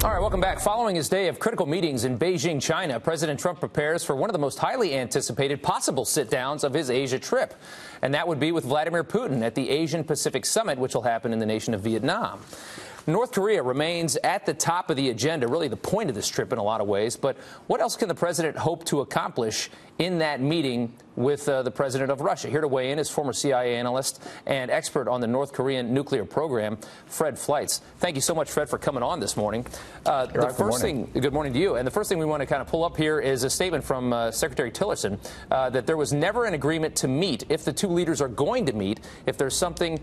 All right, welcome back. Following his day of critical meetings in Beijing, China, President Trump prepares for one of the most highly anticipated possible sit-downs of his Asia trip. And that would be with Vladimir Putin at the Asian-Pacific Summit, which will happen in the nation of Vietnam. North Korea remains at the top of the agenda, really the point of this trip in a lot of ways. But what else can the president hope to accomplish in that meeting with the president of Russia? Here to weigh in is former CIA analyst and expert on the North Korean nuclear program, Fred Fleitz. Thank you so much, Fred, for coming on this morning. Good morning to you. And the first thing we want to kind of pull up here is a statement from Secretary Tillerson that there was never an agreement to meet. If the two leaders are going to meet, if there's something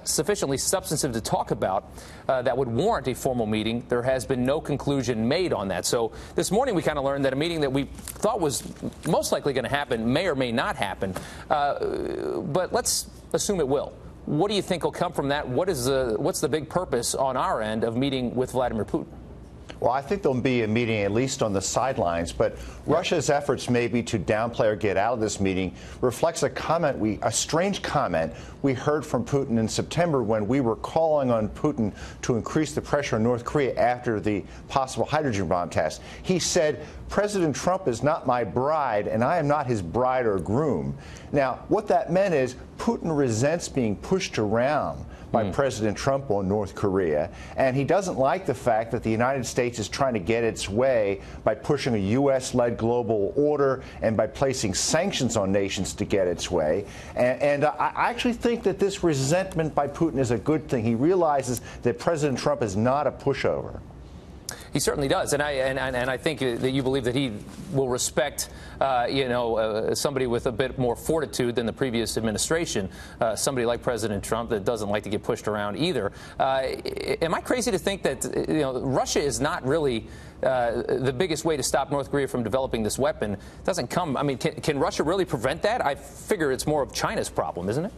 sufficiently substantive to talk about that would warrant a formal meeting, there has been no conclusion made on that. So this morning we kind of learned that a meeting that we thought was most likely going to happen may or may not happen. But let's assume it will. What do you think will come from that? What's the big purpose on our end of meeting with Vladimir Putin? Well, I think there'll be a meeting at least on the sidelines, but Russia's efforts maybe to downplay or get out of this meeting reflects a strange comment we heard from Putin in September when we were calling on Putin to increase the pressure on North Korea after the possible hydrogen bomb test. He said, "President Trump is not my bride, and I am not his bride or groom." Now, what that meant is Putin resents being pushed around by President Trump on North Korea, and he doesn't like the fact that the United States is trying to get its way by pushing a U.S.-led global order and by placing sanctions on nations to get its way. And I actually think that this resentment by Putin is a good thing. He realizes that President Trump is not a pushover. He certainly does, and I think that you believe that he will respect, somebody with a bit more fortitude than the previous administration, somebody like President Trump that doesn't like to get pushed around either. Am I crazy to think that Russia is not really the biggest way to stop North Korea from developing this weapon? It doesn't come. I mean, can Russia really prevent that? I figure it's more of China's problem, isn't it?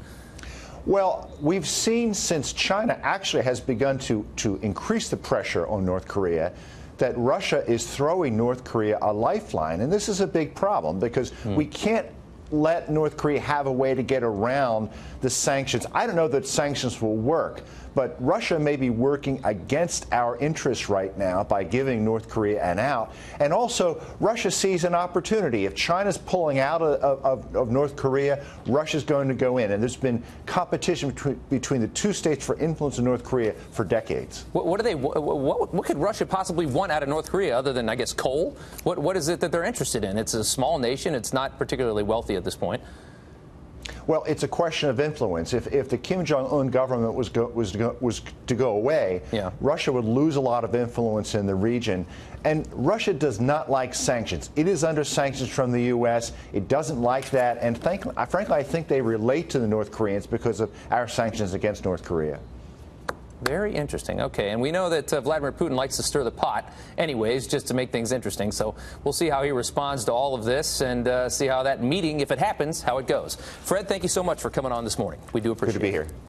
Well, we've seen since China actually has begun to increase the pressure on North Korea that Russia is throwing North Korea a lifeline. And this is a big problem because we can't let North Korea have a way to get around the sanctions. I don't know that sanctions will work, but Russia may be working against our interests right now by giving North Korea an out. And also, Russia sees an opportunity. If China's pulling out of North Korea, Russia's going to go in. And there's been competition between the two states for influence in North Korea for decades. What could Russia possibly want out of North Korea other than, I guess, coal? What is it that they're interested in? It's a small nation. It's not particularly wealthy at this point. Well, it's a question of influence. If the Kim Jong-un government was to go away, Russia would lose a lot of influence in the region. And Russia does not like sanctions. It is under sanctions from the U.S. It doesn't like that. And frankly, I think they relate to the North Koreans because of our sanctions against North Korea. Very interesting. Okay, and we know that Vladimir Putin likes to stir the pot anyways, just to make things interesting. So we'll see how he responds to all of this and see how that meeting, if it happens, how it goes. Fred, thank you so much for coming on this morning. We do appreciate it. Good to be here.